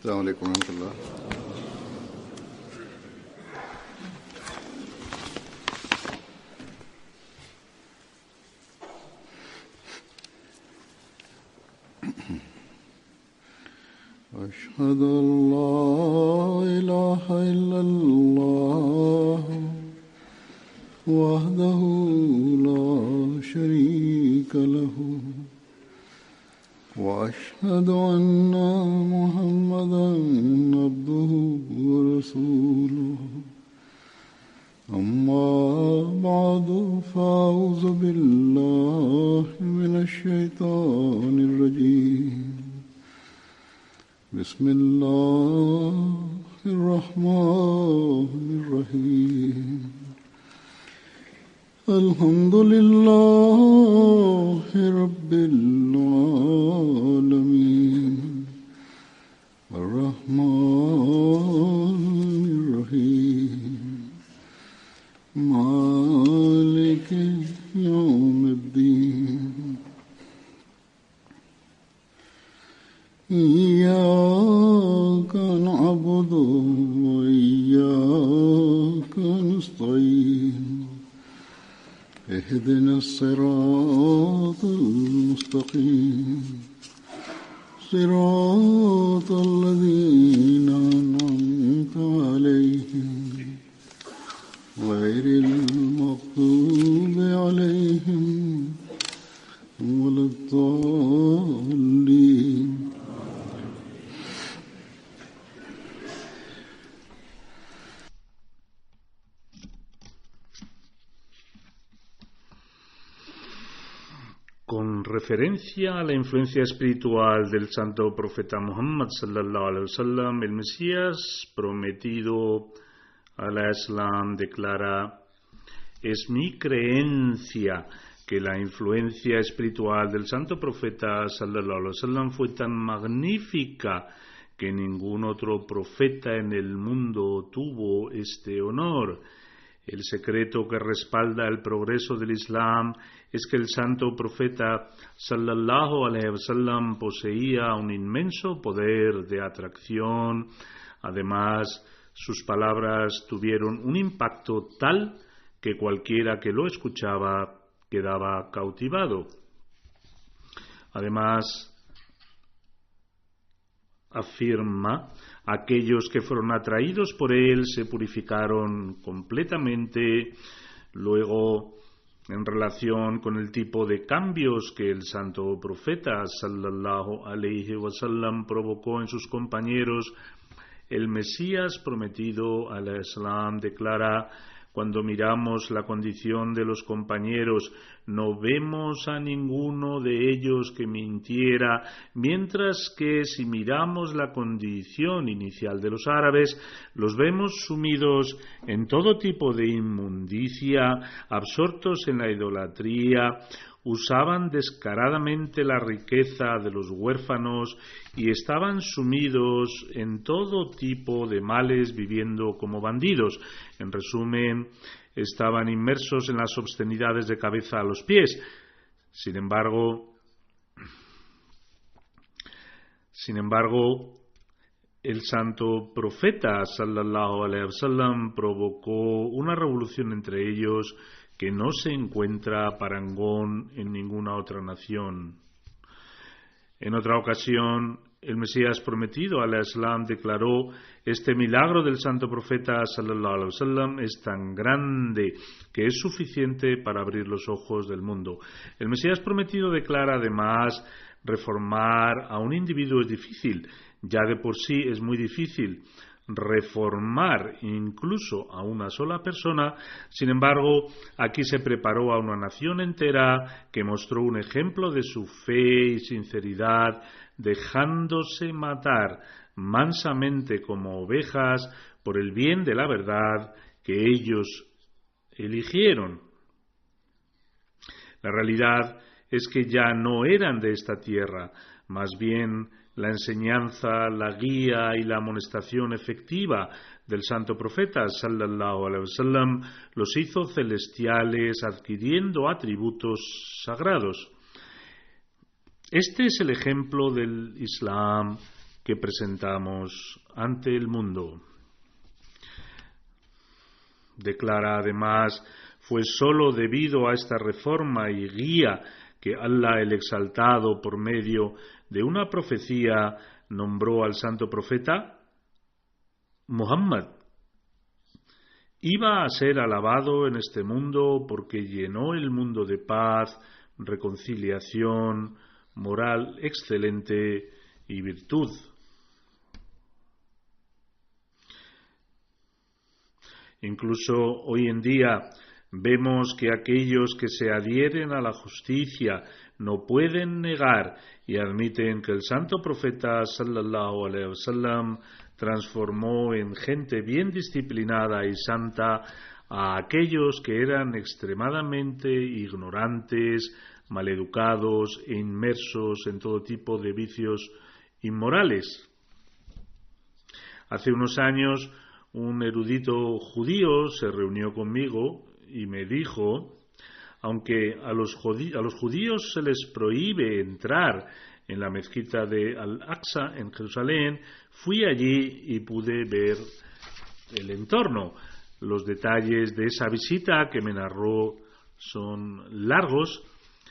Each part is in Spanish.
السلام عليكم ورحمة الله. أشهد أن لا إله إلا الله وحده لا شريك له وأشهد أن محمدا عبده ورسوله أما بعد فأعوذ بالله من الشيطان الرجيم بسم الله الرحمن الرحيم الحمد لله رب العالمين الرحمن الرحيم مالك يوم الدين إياك نعبد وإياك نستعين اهدنا الصراط المستقيم صراط الذين أنعمت عليهم غير المغضوب عليهم ولا الضالين. Con referencia a la influencia espiritual del santo profeta Muhammad sallallahu alaihi wasallam, el Mesías prometido al Islam declara: es mi creencia que la influencia espiritual del santo profeta sallallahu alaihi wasallam fue tan magnífica que ningún otro profeta en el mundo tuvo este honor. El secreto que respalda el progreso del Islam es que el santo profeta sallallahu alaihi wasallam poseía un inmenso poder de atracción. Además, sus palabras tuvieron un impacto tal que cualquiera que lo escuchaba quedaba cautivado. Además, afirma: aquellos que fueron atraídos por él se purificaron completamente. Luego, en relación con el tipo de cambios que el santo profeta sallallahu alaihi wasallam provocó en sus compañeros, el Mesías prometido al Islam declara: cuando miramos la condición de los compañeros, no vemos a ninguno de ellos que mintiera, mientras que si miramos la condición inicial de los árabes, los vemos sumidos en todo tipo de inmundicia, absortos en la idolatría, usaban descaradamente la riqueza de los huérfanos y estaban sumidos en todo tipo de males, viviendo como bandidos. En resumen, estaban inmersos en las obscenidades de cabeza a los pies. Sin embargo, el santo profeta sallallahu alaihi wasallam provocó una revolución entre ellos que no se encuentra parangón en ninguna otra nación. En otra ocasión, el Mesías prometido al Islam declaró: este milagro del santo profeta sallallahu alaihi wasallam es tan grande que es suficiente para abrir los ojos del mundo. El Mesías prometido declara además: reformar a un individuo es difícil, ya de por sí es muy difícil reformar incluso a una sola persona. Sin embargo, aquí se preparó a una nación entera que mostró un ejemplo de su fe y sinceridad, dejándose matar mansamente como ovejas por el bien de la verdad que ellos eligieron. La realidad es que ya no eran de esta tierra, más bien la enseñanza, la guía y la amonestación efectiva del santo profeta sallallahu alaihi wasallam los hizo celestiales, adquiriendo atributos sagrados. Este es el ejemplo del Islam que presentamos ante el mundo. Declara además: fue sólo debido a esta reforma y guía que Allah el Exaltado, por medio de una profecía, nombró al santo profeta Muhammad. Iba a ser alabado en este mundo porque llenó el mundo de paz, reconciliación, moral excelente y virtud. Incluso hoy en día vemos que aquellos que se adhieren a la justicia no pueden negar y admiten que el santo profeta sallallahu alaihi wasallam transformó en gente bien disciplinada y santa a aquellos que eran extremadamente ignorantes, maleducados e inmersos en todo tipo de vicios inmorales. Hace unos años un erudito judío se reunió conmigo y me dijo: aunque a los judíos se les prohíbe entrar en la mezquita de Al-Aqsa en Jerusalén, fui allí y pude ver el entorno. Los detalles de esa visita que me narró son largos.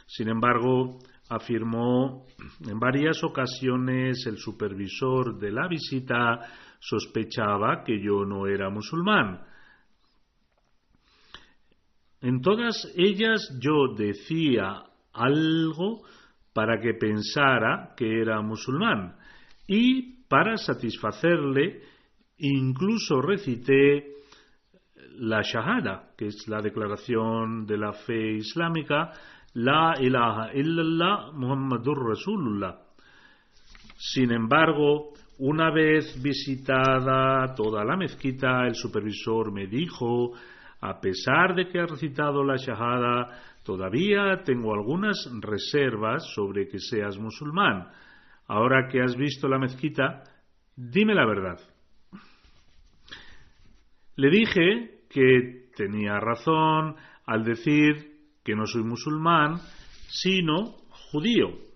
Sin embargo, afirmó: en varias ocasiones el supervisor de la visita sospechaba que yo no era musulmán. En todas ellas yo decía algo para que pensara que era musulmán, y para satisfacerle incluso recité la shahada, que es la declaración de la fe islámica: La ilaha illallah Muhammadur Rasulullah. Sin embargo, una vez visitada toda la mezquita, el supervisor me dijo: a pesar de que has recitado la shahada, todavía tengo algunas reservas sobre que seas musulmán. Ahora que has visto la mezquita, dime la verdad. Le dije que tenía razón al decir que no soy musulmán, sino judío.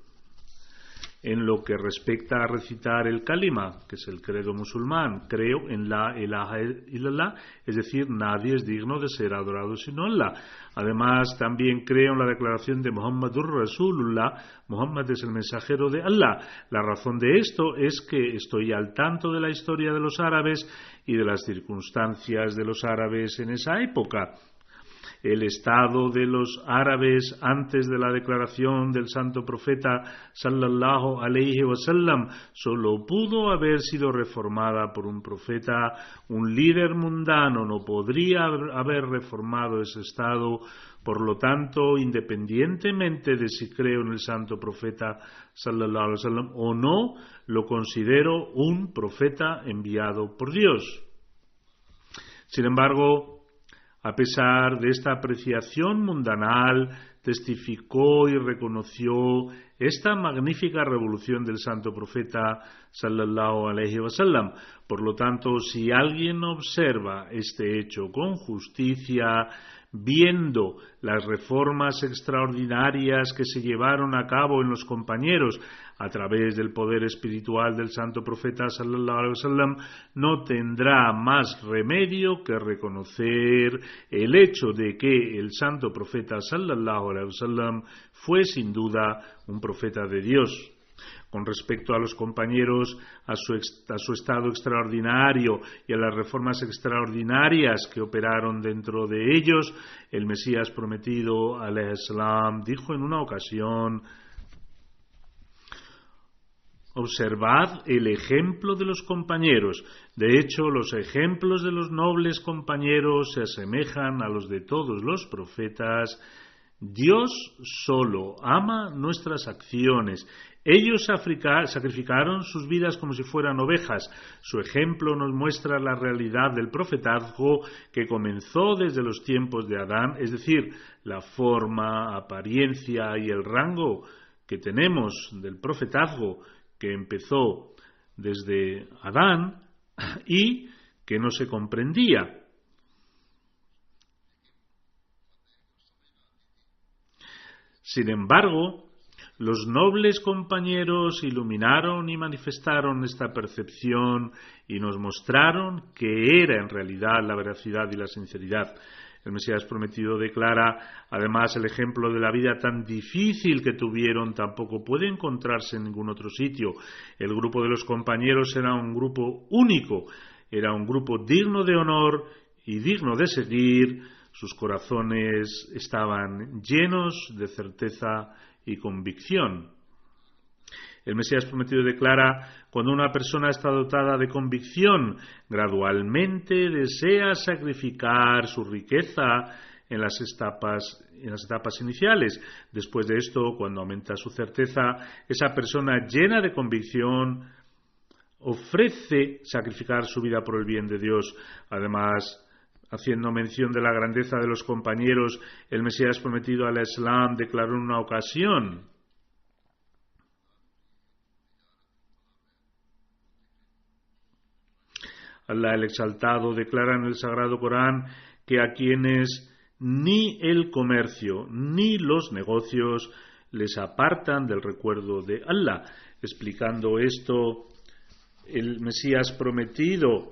En lo que respecta a recitar el kalima, que es el credo musulmán, creo en la ilaha illallah, es decir, nadie es digno de ser adorado sino Allah. Además, también creo en la declaración de Muhammadur Rasulullah: Muhammad es el mensajero de Allah. La razón de esto es que estoy al tanto de la historia de los árabes y de las circunstancias de los árabes en esa época. El estado de los árabes antes de la declaración del santo profeta sallallahu alaihi wasallam solo pudo haber sido reformada por un profeta. Un líder mundano no podría haber reformado ese estado. Por lo tanto, independientemente de si creo en el santo profeta sallallahu alaihi wasallam o no, lo considero un profeta enviado por Dios. Sin embargo, a pesar de esta apreciación mundanal, testificó y reconoció esta magnífica revolución del santo profeta sallallahu alaihi wasallam. Por lo tanto, si alguien observa este hecho con justicia, viendo las reformas extraordinarias que se llevaron a cabo en los compañeros a través del poder espiritual del santo profeta sallallahu alaihi wasallam, no tendrá más remedio que reconocer el hecho de que el santo profeta sallallahu alaihi wasallam fue sin duda un profeta de Dios. Con respecto a los compañeros, a su estado extraordinario y a las reformas extraordinarias que operaron dentro de ellos, el Mesías prometido alaihi salam dijo en una ocasión: observad el ejemplo de los compañeros. De hecho, los ejemplos de los nobles compañeros se asemejan a los de todos los profetas. Dios solo ama nuestras acciones. Ellos sacrificaron sus vidas como si fueran ovejas. Su ejemplo nos muestra la realidad del profetazgo que comenzó desde los tiempos de Adán, es decir, la forma, apariencia y el rango que tenemos del profetazgo que empezó desde Adán y que no se comprendía. Sin embargo, Los nobles compañeros iluminaron y manifestaron esta percepción y nos mostraron que era en realidad la veracidad y la sinceridad. El Mesías prometido declara, además, el ejemplo de la vida tan difícil que tuvieron tampoco puede encontrarse en ningún otro sitio. El grupo de los compañeros era un grupo único, era un grupo digno de honor y digno de seguir. Sus corazones estaban llenos de certeza y convicción. El Mesías prometido declara, cuando una persona está dotada de convicción, gradualmente desea sacrificar su riqueza en las etapas iniciales. Después de esto, cuando aumenta su certeza, esa persona llena de convicción ofrece sacrificar su vida por el bien de Dios. Además, haciendo mención de la grandeza de los compañeros, el Mesías prometido al Islam declaró en una ocasión: Allah el Exaltado declara en el Sagrado Corán que a quienes ni el comercio ni los negocios les apartan del recuerdo de Allah. Explicando esto, el Mesías prometido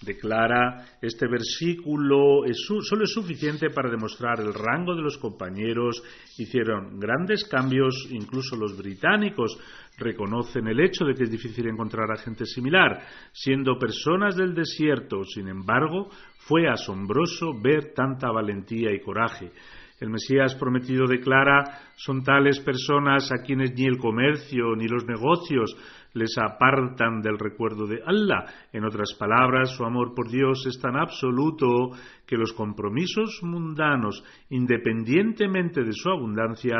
declara, este versículo solo es suficiente para demostrar el rango de los compañeros. Hicieron grandes cambios, incluso los británicos reconocen el hecho de que es difícil encontrar a gente similar. Siendo personas del desierto, sin embargo, fue asombroso ver tanta valentía y coraje. El Mesías prometido declara, son tales personas a quienes ni el comercio ni los negocios les apartan del recuerdo de Allah. En otras palabras, su amor por Dios es tan absoluto que los compromisos mundanos, independientemente de su abundancia,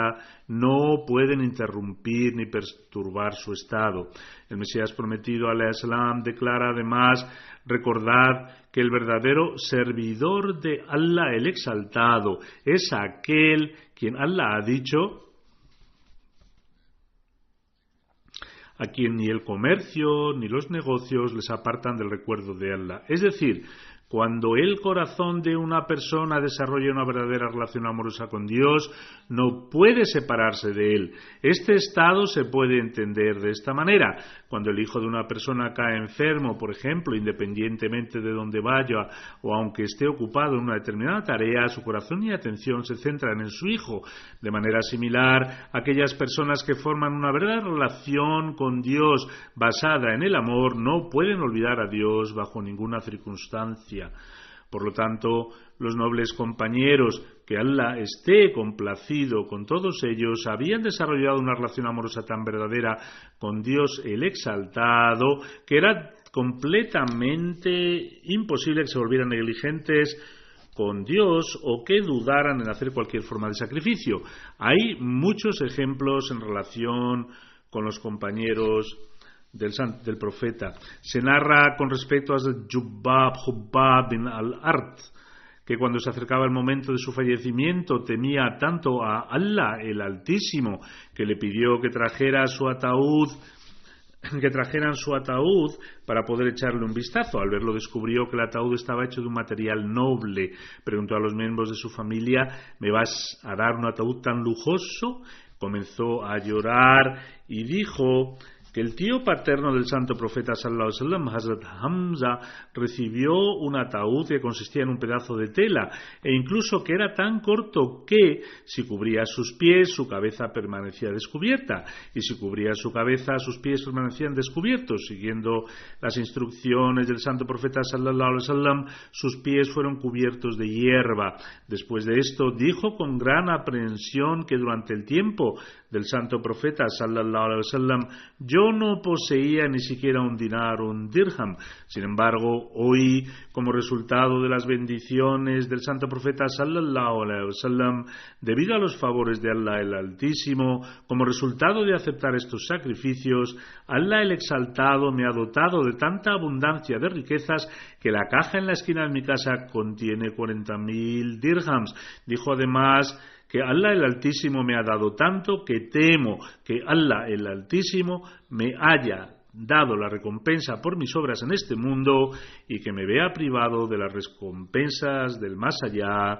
no pueden interrumpir ni perturbar su estado. El Mesías prometido al Islam declara además, recordad que el verdadero servidor de Allah el Exaltado es aquel quien Allah ha dicho, a quien ni el comercio ni los negocios les apartan del recuerdo de Allah. Es decir, cuando el corazón de una persona desarrolla una verdadera relación amorosa con Dios, no puede separarse de Él. Este estado se puede entender de esta manera. Cuando el hijo de una persona cae enfermo, por ejemplo, independientemente de dónde vaya o aunque esté ocupado en una determinada tarea, su corazón y atención se centran en su hijo. De manera similar, aquellas personas que forman una verdadera relación con Dios basada en el amor no pueden olvidar a Dios bajo ninguna circunstancia. Por lo tanto, los nobles compañeros, que Allah esté complacido con todos ellos, habían desarrollado una relación amorosa tan verdadera con Dios el Exaltado que era completamente imposible que se volvieran negligentes con Dios o que dudaran en hacer cualquier forma de sacrificio. Hay muchos ejemplos en relación con los compañeros del profeta. Se narra con respecto a Jubbab bin al-Art, que cuando se acercaba el momento de su fallecimiento temía tanto a Allah el Altísimo que le pidió que trajeran su ataúd para poder echarle un vistazo. Al verlo descubrió que el ataúd estaba hecho de un material noble. Preguntó a los miembros de su familia: ¿me vas a dar un ataúd tan lujoso? Comenzó a llorar y dijo que el tío paterno del santo profeta sallallahu alaihi wasallam, Hazrat Hamza, recibió un ataúd que consistía en un pedazo de tela e incluso que era tan corto que si cubría sus pies su cabeza permanecía descubierta y si cubría su cabeza sus pies permanecían descubiertos. Siguiendo las instrucciones del santo profeta sallallahu alaihi wasallam, sus pies fueron cubiertos de hierba. Después de esto dijo con gran aprehensión que durante el tiempo del santo profeta sallallahu alaihi wasallam yo no poseía ni siquiera un dinar o un dirham. Sin embargo, hoy, como resultado de las bendiciones del santo profeta sallallahu alaihi wasallam, debido a los favores de Allah el Altísimo, como resultado de aceptar estos sacrificios, Allah el Exaltado me ha dotado de tanta abundancia de riquezas que la caja en la esquina de mi casa contiene 40.000 dirhams. Dijo además que Allah el Altísimo me ha dado tanto que temo que Allah el Altísimo me haya dado la recompensa por mis obras en este mundo y que me vea privado de las recompensas del más allá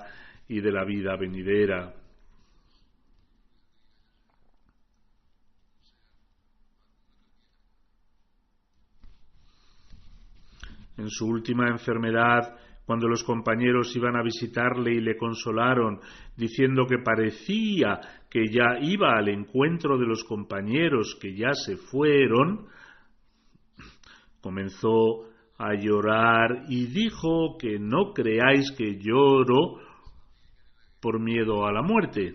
y de la vida venidera. En su última enfermedad, cuando los compañeros iban a visitarle y le consolaron, diciendo que parecía que ya iba al encuentro de los compañeros que ya se fueron, comenzó a llorar y dijo que no creáis que lloro por miedo a la muerte.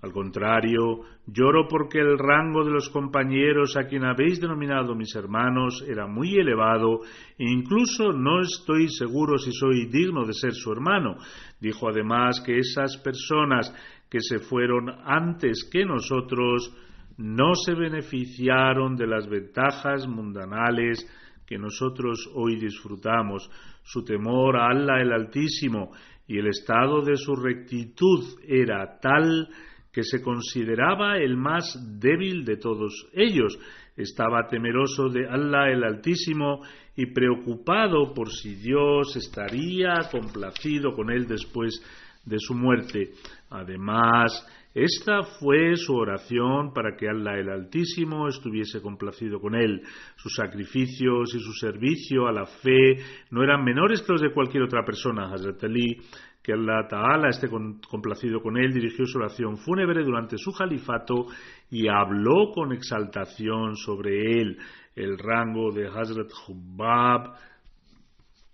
Al contrario, lloro porque el rango de los compañeros a quien habéis denominado mis hermanos era muy elevado e incluso no estoy seguro si soy digno de ser su hermano. Dijo además que esas personas que se fueron antes que nosotros no se beneficiaron de las ventajas mundanales que nosotros hoy disfrutamos. Su temor a Allah el Altísimo y el estado de su rectitud era tal que se consideraba el más débil de todos ellos. Estaba temeroso de Allah el Altísimo y preocupado por si Dios estaría complacido con él después de su muerte. Además, esta fue su oración para que Allah el Altísimo estuviese complacido con él. Sus sacrificios y su servicio a la fe no eran menores que los de cualquier otra persona. Hazrat Ali, que Allah Ta'ala esté complacido con él, dirigió su oración fúnebre durante su califato y habló con exaltación sobre él. El rango de Hazrat Hubbab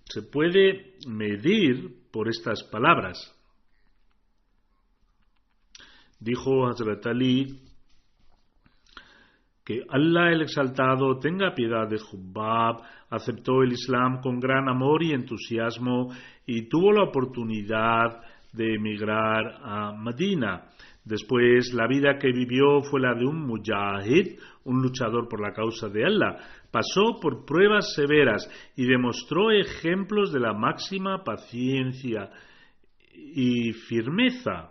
se puede medir por estas palabras. Dijo Hazrat Ali que Allah el Exaltado tenga piedad de Hubbab, aceptó el Islam con gran amor y entusiasmo y tuvo la oportunidad de emigrar a Medina. Después, la vida que vivió fue la de un mujahid, un luchador por la causa de Allah. Pasó por pruebas severas y demostró ejemplos de la máxima paciencia y firmeza.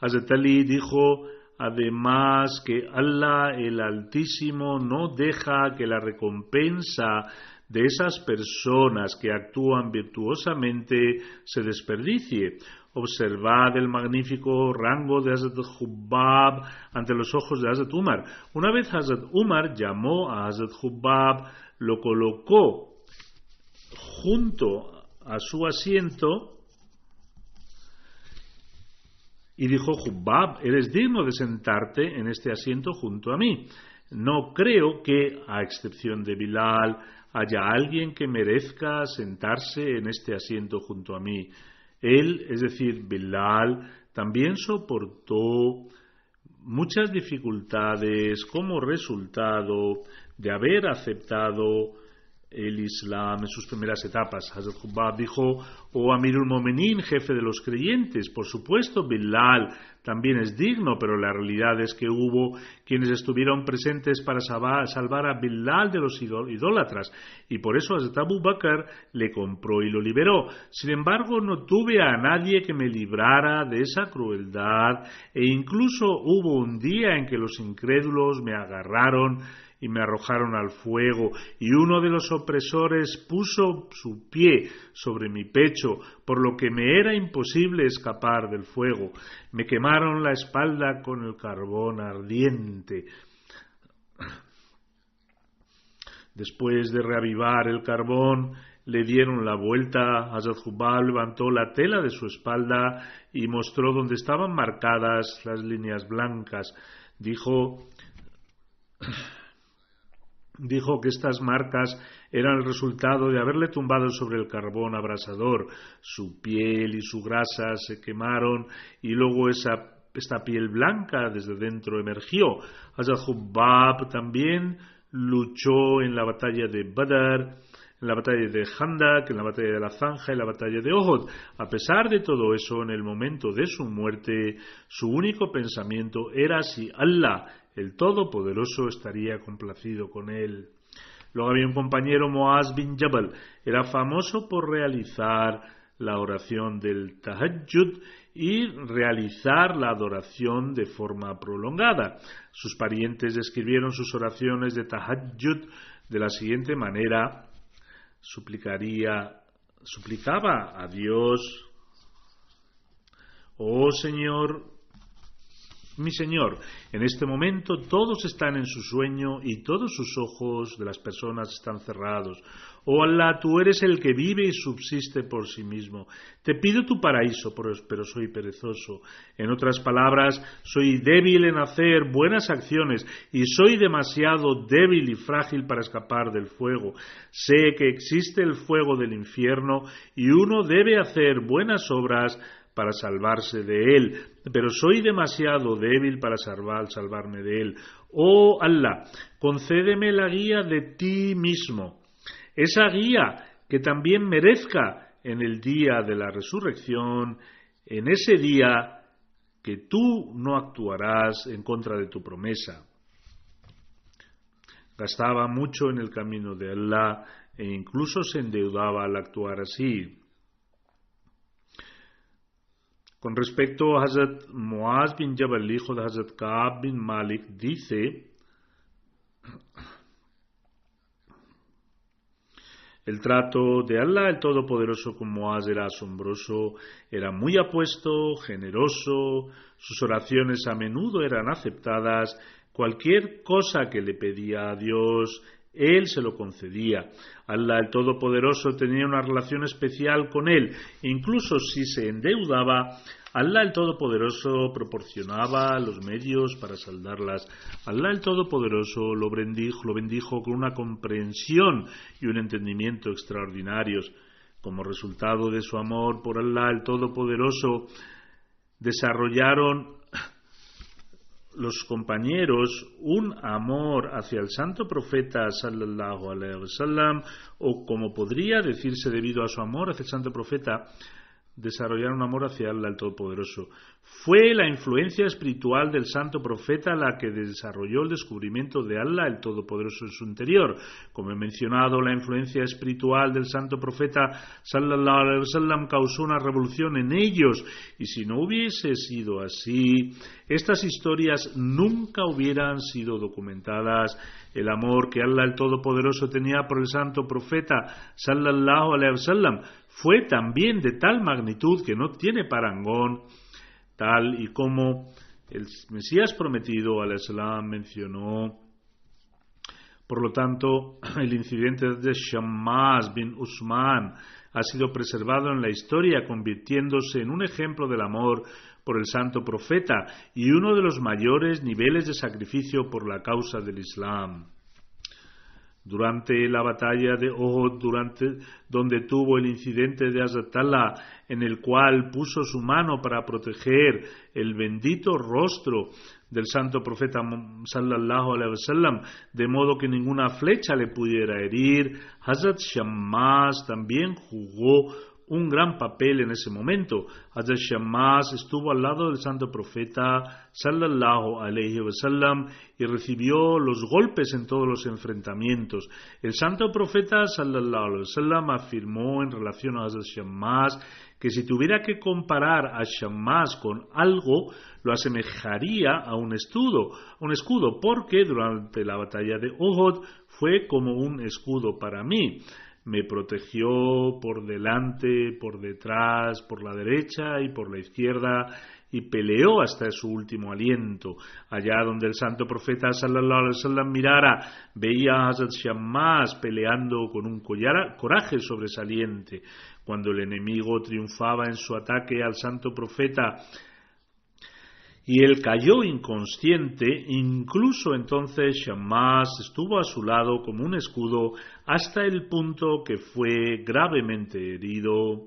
Hazrat Ali dijo además que Allah el Altísimo no deja que la recompensa de esas personas que actúan virtuosamente se desperdicie. Observad el magnífico rango de Hazrat Hubbab ante los ojos de Hazrat Umar. Una vez Hazrat Umar llamó a Hazrat Hubbab, lo colocó junto a su asiento y dijo: Hubbab, eres digno de sentarte en este asiento junto a mí. No creo que, a excepción de Bilal, haya alguien que merezca sentarse en este asiento junto a mí. Él, es decir, Bilal, también soportó muchas dificultades como resultado de haber aceptado el Islam en sus primeras etapas. Hazrat Hubbab dijo: oh Amirul Momenín, jefe de los creyentes, por supuesto Bilal también es digno, pero la realidad es que hubo quienes estuvieron presentes para salvar a Bilal de los idólatras, y por eso Hazrat Abu Bakr le compró y lo liberó. Sin embargo, no tuve a nadie que me librara de esa crueldad, e incluso hubo un día en que los incrédulos me agarraron y me arrojaron al fuego, y uno de los opresores puso su pie sobre mi pecho, por lo que me era imposible escapar del fuego. Me quemaron la espalda con el carbón ardiente. Después de reavivar el carbón, le dieron la vuelta. Hazrat Hubbab levantó la tela de su espalda y mostró donde estaban marcadas las líneas blancas. Dijo que estas marcas eran el resultado de haberle tumbado sobre el carbón abrasador. Su piel y su grasa se quemaron y luego esta piel blanca desde dentro emergió. Hazrat Hubbab también luchó en la batalla de Badr, en la batalla de Khandak, en la batalla de la Zanja y la batalla de Uhud. A pesar de todo eso, en el momento de su muerte, su único pensamiento era si Allah, el Todopoderoso, estaría complacido con él. Luego había un compañero, Muaz bin Jabal. Era famoso por realizar la oración del Tahajjud y realizar la adoración de forma prolongada. Sus parientes describieron sus oraciones de Tahajjud de la siguiente manera: suplicaba a Dios: oh Señor, mi Señor, en este momento todos están en su sueño y todos sus ojos de las personas están cerrados. Oh Allah, tú eres el que vive y subsiste por sí mismo. Te pido tu paraíso, pero soy perezoso. En otras palabras, soy débil en hacer buenas acciones y soy demasiado débil y frágil para escapar del fuego. Sé que existe el fuego del infierno y uno debe hacer buenas obras para salvarse de él, pero soy demasiado débil para salvarme de él. Oh Allah, concédeme la guía de ti mismo, esa guía que también merezca en el día de la resurrección, en ese día que tú no actuarás en contra de tu promesa. Gastaba mucho en el camino de Allah e incluso se endeudaba al actuar así. Con respecto a Hazrat Muaz bin Jabal, hijo de Hazrat Ka'ab bin Malik, dice: el trato de Allah el Todopoderoso con Muaz era asombroso, era muy apuesto, generoso, sus oraciones a menudo eran aceptadas, cualquier cosa que le pedía a Dios, él se lo concedía. Allah el Todopoderoso tenía una relación especial con él. Incluso si se endeudaba, Allah el Todopoderoso proporcionaba los medios para saldarlas. Allah el Todopoderoso lo bendijo con una comprensión y un entendimiento extraordinarios. Como resultado de su amor por Allah el Todopoderoso, desarrollaron los compañeros un amor hacia el santo profeta sallallahu alaihi wasallam, o como podría decirse, debido a su amor hacia el santo profeta, desarrollaron un amor hacia Allah el Todopoderoso. Fue la influencia espiritual del santo profeta la que desarrolló el descubrimiento de Allah el Todopoderoso en su interior. Como he mencionado, la influencia espiritual del santo profeta sallallahu alaihi wasallam causó una revolución en ellos, y si no hubiese sido así, estas historias nunca hubieran sido documentadas. El amor que Allah el Todopoderoso tenía por el santo profeta sallallahu alaihi wasallam fue también de tal magnitud que no tiene parangón, tal y como el Mesías prometido al-Islam mencionó. Por lo tanto, el incidente de Shammas bin Usman ha sido preservado en la historia, convirtiéndose en un ejemplo del amor por el santo profeta y uno de los mayores niveles de sacrificio por la causa del Islam. Durante la batalla de Uhud, donde tuvo el incidente de Hazrat Allah, en el cual puso su mano para proteger el bendito rostro del santo profeta sallallahu alaihi wasallam, de modo que ninguna flecha le pudiera herir, Hazrat Shammas también jugó un gran papel en ese momento. Hazrat Shammas estuvo al lado del santo profeta sallallahu alaihi wasallam y recibió los golpes en todos los enfrentamientos. El santo profeta sallallahu alaihi wasallam afirmó en relación a Hazrat Shammas que si tuviera que comparar a Shammas con algo, lo asemejaría a un escudo, porque durante la batalla de Uhud fue como un escudo para mí. Me protegió por delante, por detrás, por la derecha y por la izquierda, y peleó hasta su último aliento. Allá donde el santo profeta sallallahu alaihi wasallam mirara, veía a Hazrat Shammas peleando con un coraje sobresaliente. Cuando el enemigo triunfaba en su ataque al santo profeta y él cayó inconsciente, incluso entonces Shammas estuvo a su lado como un escudo hasta el punto que fue gravemente herido.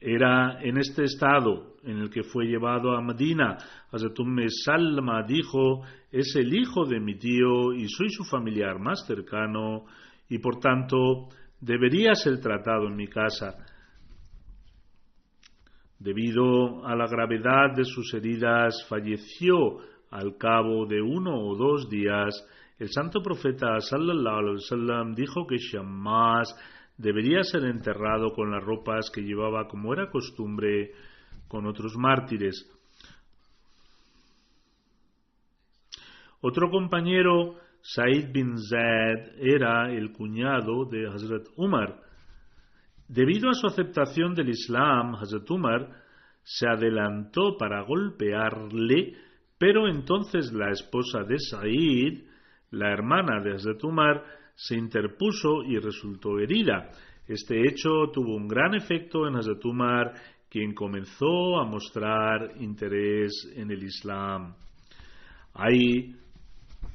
Era en este estado en el que fue llevado a Medina. Hazrat Salma dijo: es el hijo de mi tío y soy su familiar más cercano, y por tanto debería ser tratado en mi casa. Debido a la gravedad de sus heridas, falleció al cabo de 1 o 2 días. El santo profeta sallallahu alaihi wasallam dijo que Shammas debería ser enterrado con las ropas que llevaba, como era costumbre con otros mártires. Otro compañero Said bin Zaid era el cuñado de Hazrat Umar. Debido a su aceptación del Islam, Hazrat Umar se adelantó para golpearle, pero entonces la esposa de Said, la hermana de Hazrat Umar, se interpuso y resultó herida. Este hecho tuvo un gran efecto en Hazrat Umar, quien comenzó a mostrar interés en el Islam. Hay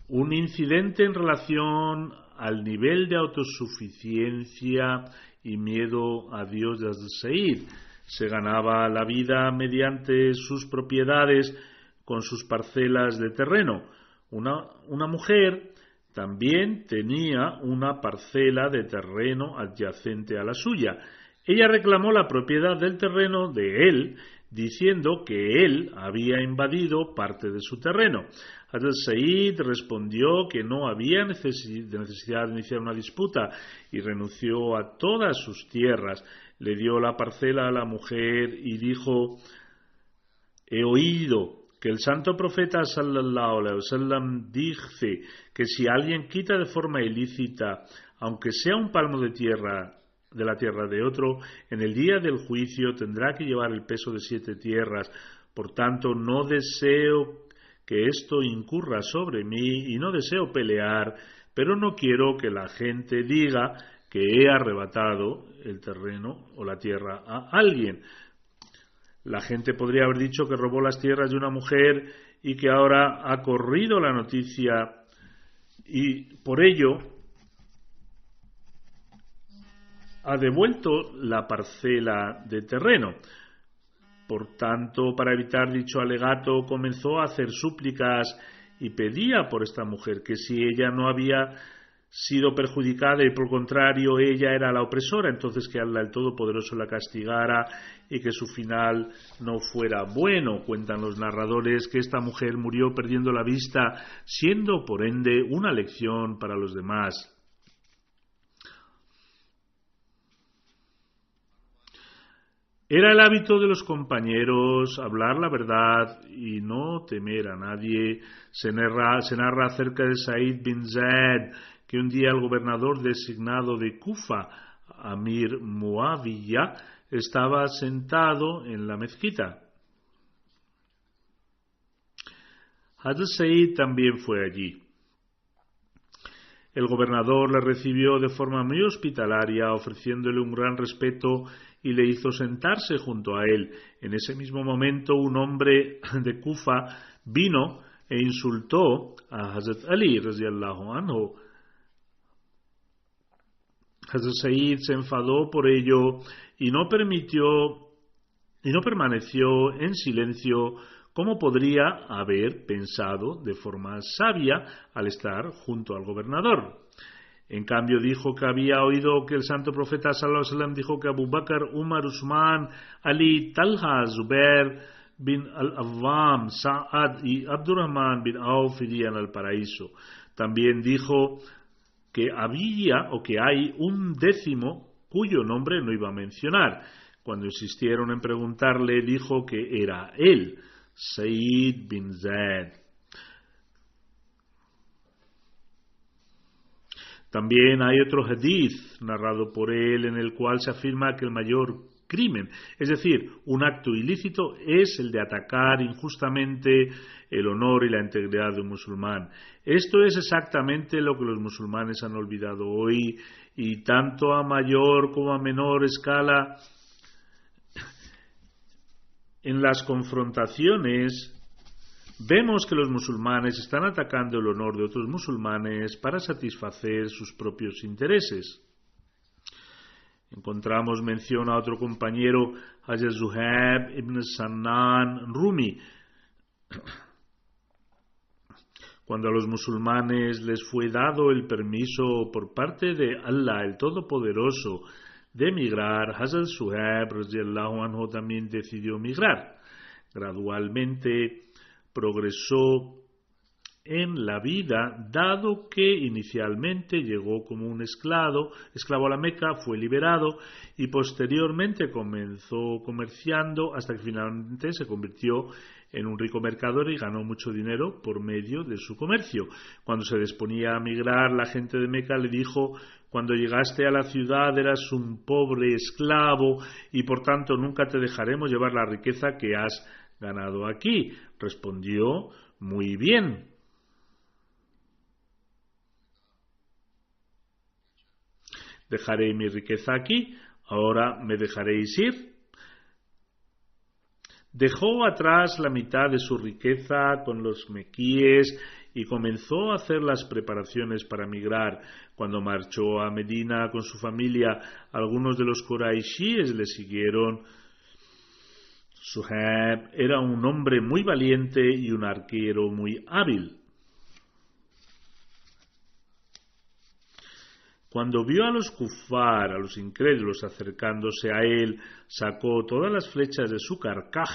un incidente en relación al nivel de autosuficiencia y miedo a Dios de Hazrat Said. Se ganaba la vida mediante sus propiedades con sus parcelas de terreno. Una mujer también tenía una parcela de terreno adyacente a la suya. Ella reclamó la propiedad del terreno de él, diciendo que él había invadido parte de su terreno. Hazrat Said respondió que no había necesidad de iniciar una disputa y renunció a todas sus tierras. Le dio la parcela a la mujer y dijo: he oído que el santo profeta sallallahu alaihi wasallam dice que si alguien quita de forma ilícita, aunque sea un palmo de tierra, de la tierra de otro, en el día del juicio tendrá que llevar el peso de 7 tierras. Por tanto, no deseo que esto incurra sobre mí y no deseo pelear, pero no quiero que la gente diga que he arrebatado el terreno o la tierra a alguien. La gente podría haber dicho que robó las tierras de una mujer y que ahora ha corrido la noticia y por ello ha devuelto la parcela de terreno. Por tanto, para evitar dicho alegato, comenzó a hacer súplicas y pedía por esta mujer que si ella no había sido perjudicada y por contrario ella era la opresora, entonces que Allah el Todopoderoso la castigara y que su final no fuera bueno. Cuentan los narradores que esta mujer murió perdiendo la vista, siendo por ende una lección para los demás. Era el hábito de los compañeros hablar la verdad y no temer a nadie. Se narra acerca de Said bin Zaid que un día el gobernador designado de Kufa, Amir Muawiyah, estaba sentado en la mezquita. Hazrat Said también fue allí. El gobernador le recibió de forma muy hospitalaria, ofreciéndole un gran respeto y le hizo sentarse junto a él. En ese mismo momento un hombre de Kufa vino e insultó a Hazrat Ali radiyallahu anhu. Hazrat Said se enfadó por ello y no permaneció en silencio como podría haber pensado de forma sabia al estar junto al gobernador. En cambio dijo que había oído que el santo profeta sallallahu alaihi wasallam dijo que Abu Bakr, Umar, Usman, Ali, Talha, Zubair bin al-Awwam, Sa'ad y Abdurrahman bin Auf irían al paraíso. También dijo que había o que hay un 10º cuyo nombre no iba a mencionar. Cuando insistieron en preguntarle, dijo que era él, Said bin Zaid. También hay otro hadith narrado por él en el cual se afirma que el mayor crimen, es decir, un acto ilícito, es el de atacar injustamente el honor y la integridad de un musulmán. Esto es exactamente lo que los musulmanes han olvidado hoy, y tanto a mayor como a menor escala en las confrontaciones vemos que los musulmanes están atacando el honor de otros musulmanes para satisfacer sus propios intereses. Encontramos mención a otro compañero, Hazrat Zuhaib ibn Sannan Rumi. Cuando a los musulmanes les fue dado el permiso por parte de Allah, el Todopoderoso, de emigrar, Hazrat Zuhaib radiyallahu anhu también decidió emigrar. Gradualmente progresó en la vida, dado que inicialmente llegó como un esclavo a la Meca, fue liberado y posteriormente comenzó comerciando hasta que finalmente se convirtió en un rico mercader y ganó mucho dinero por medio de su comercio. Cuando se disponía a migrar, la gente de Meca le dijo: cuando llegaste a la ciudad eras un pobre esclavo y por tanto nunca te dejaremos llevar la riqueza que has ganado aquí. Respondió: muy bien. Dejaré mi riqueza aquí, ahora me dejaréis ir. Dejó atrás la mitad de su riqueza con los mequíes y comenzó a hacer las preparaciones para migrar. Cuando marchó a Medina con su familia, algunos de los Quraishíes le siguieron. Suhaib era un hombre muy valiente y un arquero muy hábil. Cuando vio a los kufar, a los incrédulos, acercándose a él, sacó todas las flechas de su carcaj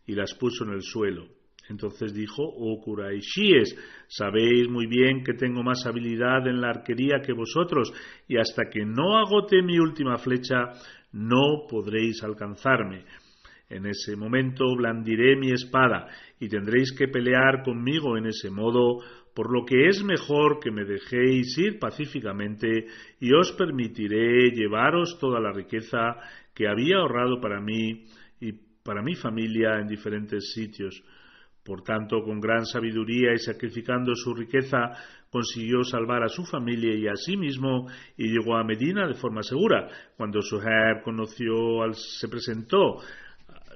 y las puso en el suelo. Entonces dijo: oh Quraishíes, sabéis muy bien que tengo más habilidad en la arquería que vosotros, y hasta que no agote mi última flecha, no podréis alcanzarme. En ese momento blandiré mi espada, y tendréis que pelear conmigo en ese modo, por lo que es mejor que me dejéis ir pacíficamente y os permitiré llevaros toda la riqueza que había ahorrado para mí y para mi familia en diferentes sitios. Por tanto, con gran sabiduría y sacrificando su riqueza, consiguió salvar a su familia y a sí mismo y llegó a Medina de forma segura. Cuando Suhaib se presentó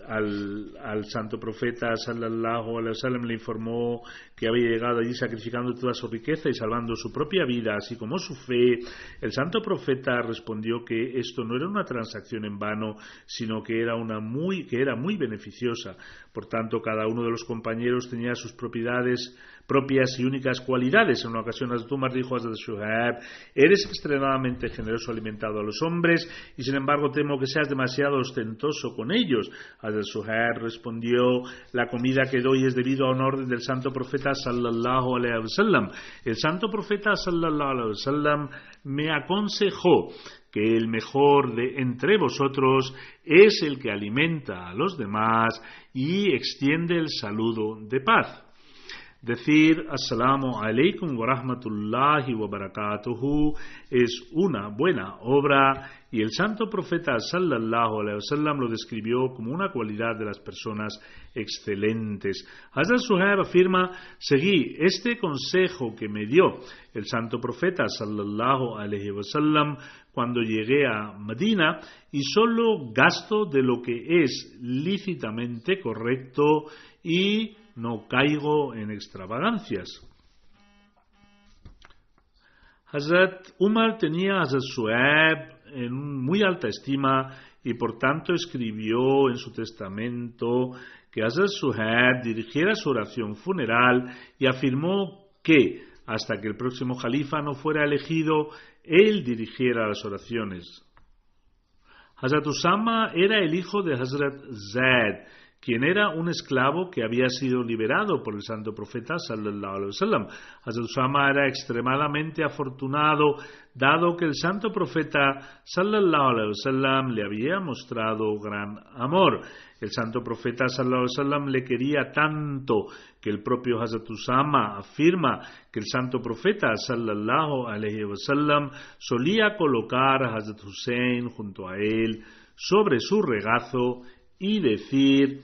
al santo profeta sallallahu alaihi wasallam, le informó que había llegado allí sacrificando toda su riqueza y salvando su propia vida, así como su fe. El santo profeta respondió que esto no era una transacción en vano, sino que era muy beneficiosa. Por tanto, cada uno de los compañeros tenía sus propias y únicas cualidades. En una ocasión Hazrat Umar dijo a Hazrat Suhaib: eres extremadamente generoso alimentado a los hombres y sin embargo temo que seas demasiado ostentoso con ellos. Hazrat Suhaib respondió: la comida que doy es debido a una orden del santo profeta sallallahu alaihi wasallam. El santo profeta sallallahu alaihi wasallam me aconsejó que el mejor de entre vosotros es el que alimenta a los demás y extiende el saludo de paz. Decir Assalamu alaikum wa rahmatullahi wa barakatuhu es una buena obra y el santo profeta sallallahu alaihi wasallam lo describió como una cualidad de las personas excelentes. Hazrat Suhaib afirma: seguí este consejo que me dio el santo profeta sallallahu alaihi wasallam cuando llegué a Medina y solo gasto de lo que es lícitamente correcto y no caigo en extravagancias. Hazrat Umar tenía a Hazrat Suhaib en muy alta estima y por tanto escribió en su testamento que Hazrat Suhaib dirigiera su oración funeral y afirmó que hasta que el próximo califa no fuera elegido, él dirigiera las oraciones. Hazrat Usama era el hijo de Hazrat Zaid, quien era un esclavo que había sido liberado por el santo profeta sallallahu alaihi wasallam. Hazrat Usama era extremadamente afortunado, dado que el santo profeta sallallahu alaihi wasallam le había mostrado gran amor. El santo profeta sallallahu alaihi wasallam le quería tanto que el propio Hazrat Usama afirma que el santo profeta sallallahu alaihi wasallam solía colocar a Hazrat Hussein junto a él sobre su regazo y decir: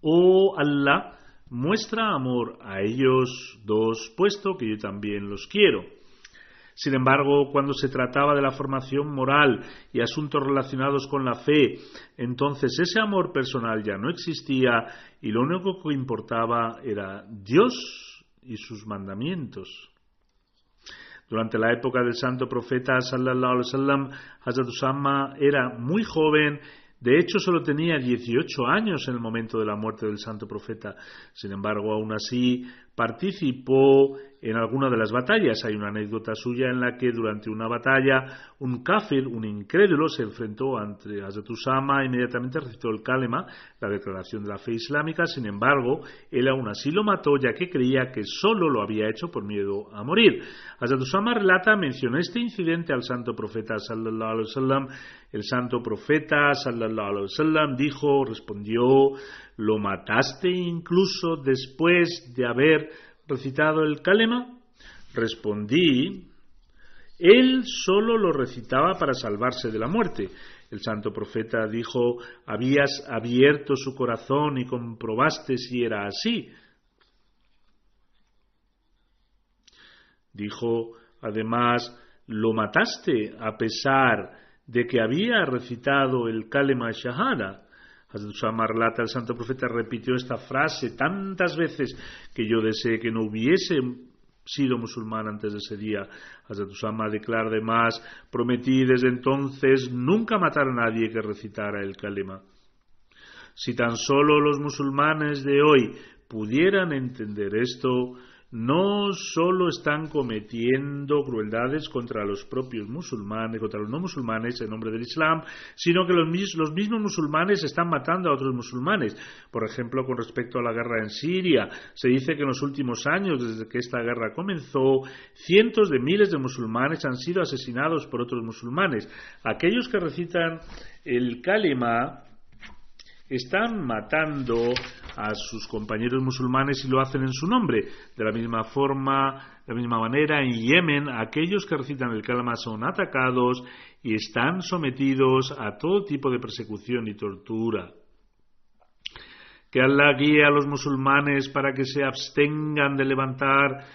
oh Allah, muestra amor a ellos dos, puesto que yo también los quiero. Sin embargo, cuando se trataba de la formación moral y asuntos relacionados con la fe, entonces ese amor personal ya no existía y lo único que importaba era Dios y sus mandamientos. Durante la época del santo profeta sallallahu alaihi wasallam, Hazrat Usama era muy joven. De hecho, solo tenía 18 años en el momento de la muerte del santo profeta. Sin embargo, aún así, participó en alguna de las batallas. Hay una anécdota suya en la que durante una batalla un kafir, un incrédulo, se enfrentó ante Hazrat Usama e inmediatamente recitó el kalema, la declaración de la fe islámica. Sin embargo, él aún así lo mató, ya que creía que solo lo había hecho por miedo a morir. Hazrat Usama mencionó este incidente al santo profeta sallallahu alaihi wasallam. El santo profeta sallallahu alaihi wasallam respondió: ¿Lo mataste incluso después de haber recitado el kalima? Respondí: él solo lo recitaba para salvarse de la muerte. El santo profeta dijo: ¿habías abierto su corazón y comprobaste si era así? Dijo además: ¿lo mataste a pesar de que había recitado el kalima shahada? Hazrat Usama relata: el santo profeta repitió esta frase tantas veces que yo deseé que no hubiese sido musulmán antes de ese día. Hazrat Usama declara además: prometí desde entonces nunca matar a nadie que recitara el kalima. Si tan solo los musulmanes de hoy pudieran entender esto, no solo están cometiendo crueldades contra los propios musulmanes, contra los no musulmanes en nombre del Islam, sino que los mismos musulmanes están matando a otros musulmanes. Por ejemplo, con respecto a la guerra en Siria, se dice que en los últimos años, desde que esta guerra comenzó, cientos de miles de musulmanes han sido asesinados por otros musulmanes. Aquellos que recitan el kalima están matando a sus compañeros musulmanes y lo hacen en su nombre. De la misma manera, en Yemen, aquellos que recitan el kalima son atacados y están sometidos a todo tipo de persecución y tortura. Que Allah guíe a los musulmanes para que se abstengan de levantar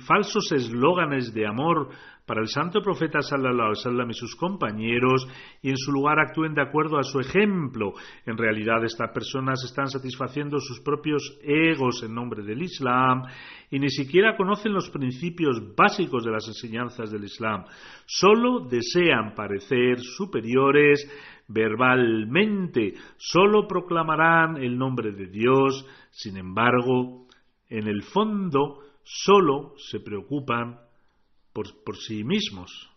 falsos eslóganes de amor para el santo profeta sallallahu alaihi wasallam y sus compañeros, y en su lugar actúen de acuerdo a su ejemplo. En realidad, estas personas están satisfaciendo sus propios egos en nombre del Islam y ni siquiera conocen los principios básicos de las enseñanzas del Islam. Solo desean parecer superiores verbalmente, solo proclamarán el nombre de Dios. Sin embargo, en el fondo solo se preocupan por sí mismos.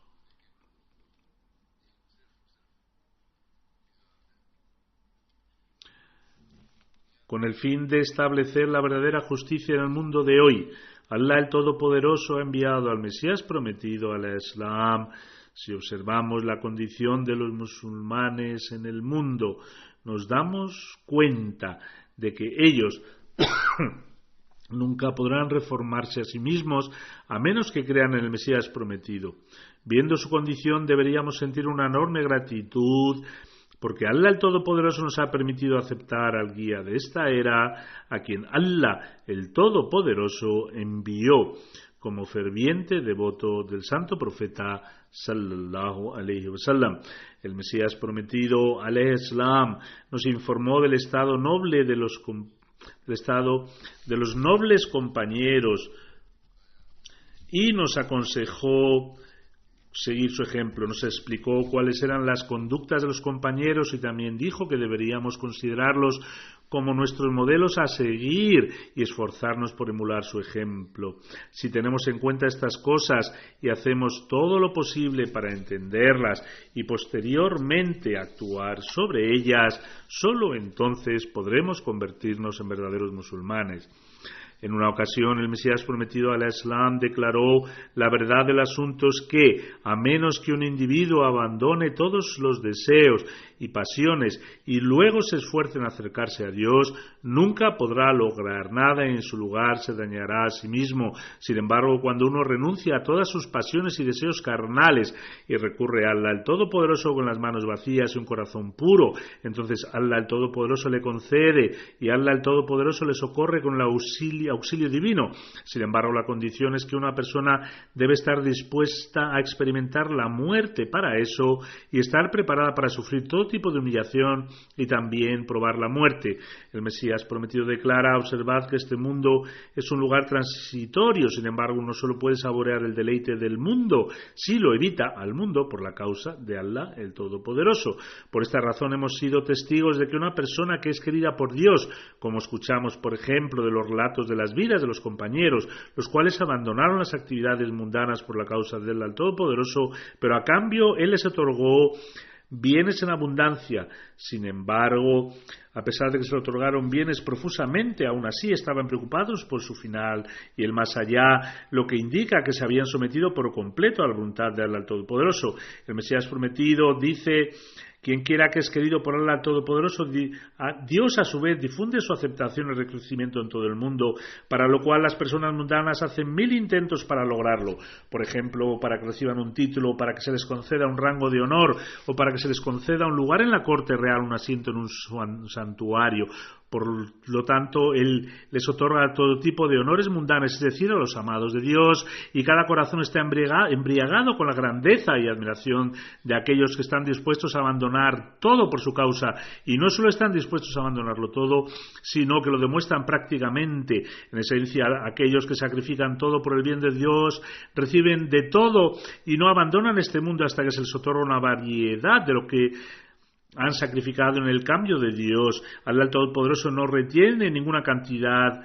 Con el fin de establecer la verdadera justicia en el mundo de hoy, Allah el Todopoderoso ha enviado al Mesías prometido, al Islam. Si observamos la condición de los musulmanes en el mundo, nos damos cuenta de que ellos nunca podrán reformarse a sí mismos a menos que crean en el Mesías prometido. Viendo su condición, deberíamos sentir una enorme gratitud porque Allah el Todopoderoso nos ha permitido aceptar al guía de esta era, a quien Allah el Todopoderoso envió como ferviente devoto del santo profeta sallallahu alaihi wasallam. El Mesías prometido, alayhi salam, nos informó del estado noble de los nobles compañeros y nos aconsejó seguir su ejemplo. Nos explicó cuáles eran las conductas de los compañeros y también dijo que deberíamos considerarlos como nuestros modelos a seguir y esforzarnos por emular su ejemplo. Si tenemos en cuenta estas cosas y hacemos todo lo posible para entenderlas y posteriormente actuar sobre ellas, solo entonces podremos convertirnos en verdaderos musulmanes. En una ocasión, el Mesías prometido al Islam declaró: la verdad del asunto es que, a menos que un individuo abandone todos los deseos y pasiones y luego se esfuerce en acercarse a Dios, nunca podrá lograr nada y en su lugar se dañará a sí mismo. Sin embargo, cuando uno renuncia a todas sus pasiones y deseos carnales y recurre a Allah el Todopoderoso con las manos vacías y un corazón puro, entonces Allah el Todopoderoso le concede y Allah el Todopoderoso le socorre con el auxilio divino. Sin embargo, la condición es que una persona debe estar dispuesta a experimentar la muerte para eso y estar preparada para sufrir todo tipo de humillación y también probar la muerte. El Mesías prometido declara: observad que este mundo es un lugar transitorio, sin embargo uno solo puede saborear el deleite del mundo si lo evita al mundo por la causa de Allah el Todopoderoso. Por esta razón hemos sido testigos de que una persona que es querida por Dios, como escuchamos por ejemplo de los relatos de las vidas de los compañeros, los cuales abandonaron las actividades mundanas por la causa de Allah el Todopoderoso, pero a cambio Él les otorgó bienes en abundancia. Sin embargo, a pesar de que se le otorgaron bienes profusamente, aún así estaban preocupados por su final y el más allá, lo que indica que se habían sometido por completo a la voluntad de Allah el Todopoderoso. El Mesías prometido dice Quien quiera que es querido por Allah Todopoderoso, Dios a su vez difunde su aceptación y reconocimiento en todo el mundo, para lo cual las personas mundanas hacen 1000 intentos para lograrlo. Por ejemplo, para que reciban un título, para que se les conceda un rango de honor, o para que se les conceda un lugar en la corte real, un asiento en un santuario. Por lo tanto, Él les otorga todo tipo de honores mundanos, es decir, a los amados de Dios, y cada corazón está embriagado con la grandeza y admiración de aquellos que están dispuestos a abandonar todo por su causa, y no solo están dispuestos a abandonarlo todo, sino que lo demuestran prácticamente. En esencia, aquellos que sacrifican todo por el bien de Dios, reciben de todo y no abandonan este mundo hasta que se les otorga una variedad de lo que han sacrificado en el cambio de Dios. Allah el Todopoderoso no retiene ninguna cantidad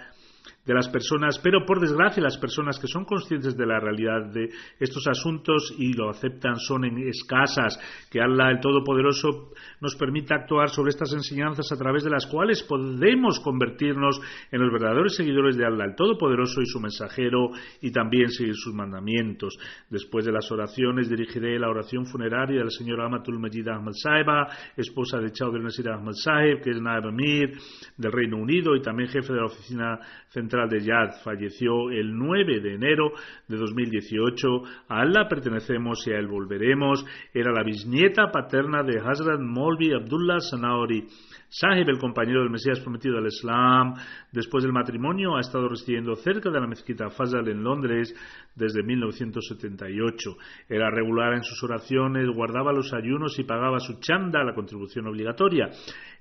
de las personas, pero por desgracia las personas que son conscientes de la realidad de estos asuntos y lo aceptan son escasas. Que Allah el Todopoderoso nos permita actuar sobre estas enseñanzas a través de las cuales podemos convertirnos en los verdaderos seguidores de Allah el Todopoderoso y su mensajero, y también seguir sus mandamientos. Después de las oraciones dirigiré la oración funeraria de la señora Amatul Majid Ahmad Sahiba, esposa de Chaudhry Nasir Ahmad Sahib, que es Naib Amir del Reino Unido y también jefe de la oficina central de Yad. Falleció el 9 de enero de 2018. A Allah pertenecemos y a Él volveremos. Era la bisnieta paterna de Hazrat Maulvi Abdullah Sanaori Sahib, el compañero del Mesías prometido al Islam. Después del matrimonio ha estado residiendo cerca de la mezquita Fazal en Londres desde 1978. Era regular en sus oraciones, guardaba los ayunos y pagaba su chanda, la contribución obligatoria.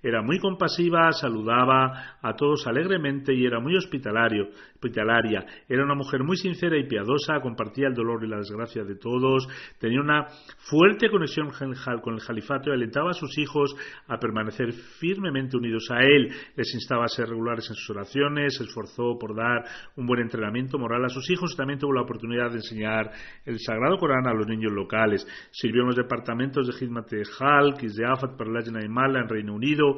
Era muy compasiva, saludaba a todos alegremente y era muy hospitalaria. Era una mujer muy sincera y piadosa, compartía el dolor y la desgracia de todos, tenía una fuerte conexión con el califato y alentaba a sus hijos a permanecer firmemente unidos a él. Les instaba a ser regulares en sus oraciones, se esforzó por dar un buen entrenamiento moral a sus hijos y también tuvo la oportunidad de enseñar el Sagrado Corán a los niños locales. Sirvió en los departamentos de Hizmat-e-Khalq y de Afat para la Imala en Reino Unido,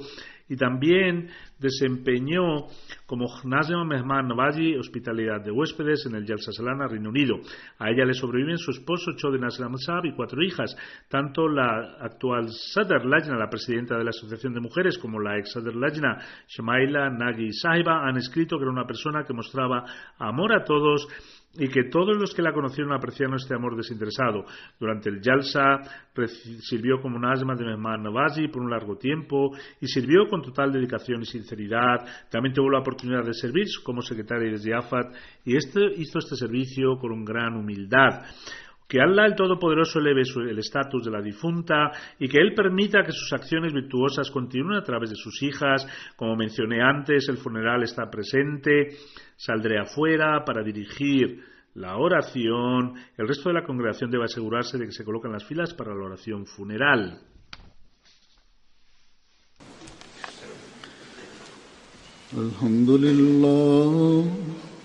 y también desempeñó como Nazim Mehman Nawaji, hospitalidad de huéspedes en el Jalsa Salana, Reino Unido. A ella le sobreviven su esposo Chaudhry Nasir Ahmad Sahib y 4 hijas. Tanto la actual Sadr Lajna, la presidenta de la Asociación de Mujeres, como la ex Sadr Lajna, Shamaila Nagi Sahiba, han escrito que era una persona que mostraba amor a todos y que todos los que la conocieron apreciaron este amor desinteresado. Durante el Jalsa sirvió como Nazma de Mehman Nawaji por un largo tiempo y sirvió con total dedicación y sinceridad. También tuvo la oportunidad de servir como secretaria de Afat y hizo este servicio con gran humildad. Que Allah el Todopoderoso eleve el estatus de la difunta y que Él permita que sus acciones virtuosas continúen a través de sus hijas. Como mencioné antes, el funeral está presente. Saldré afuera para dirigir la oración. El resto de la congregación debe asegurarse de que se colocan las filas para la oración funeral. Alhamdulillah,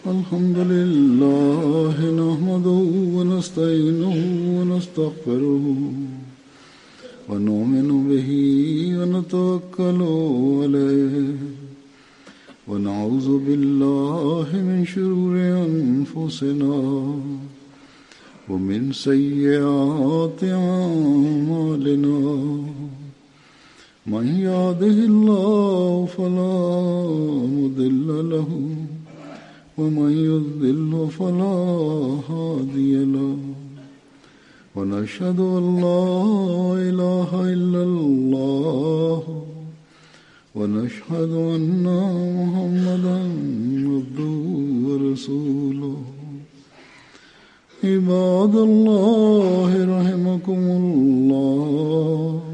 alhamdulillah, nahmaduhu wa nasta'inuhu wa nastaghfiruhu wa nu'minu bihi wa natawakkalu alayhi wa na'udhu billahi min shururi anfusina wa min sayyiati a'malina. من يهده الله فلا مضل له ومن يضلل فلا هادي له ونشهد أن لا إله إلا الله ونشهد أن محمدا عبده ورسوله عباد الله رحمكم الله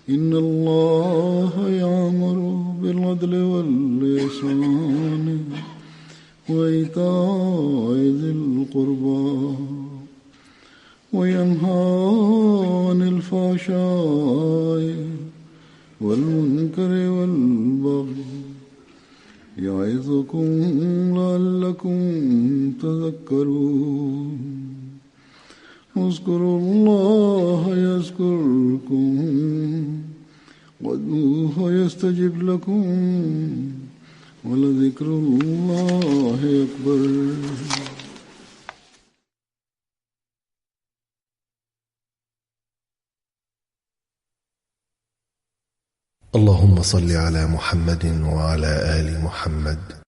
إن الله يأمر بالعدل والإحسان وإيتاء ذي القربى وينهى عن الفحشاء والمنكر والبغي يعظكم لعلكم تذكرون اذكروا الله يذكركم وادعوه يستجب لكم ولذكر الله أكبر. اللهم صل على محمد وعلى آل محمد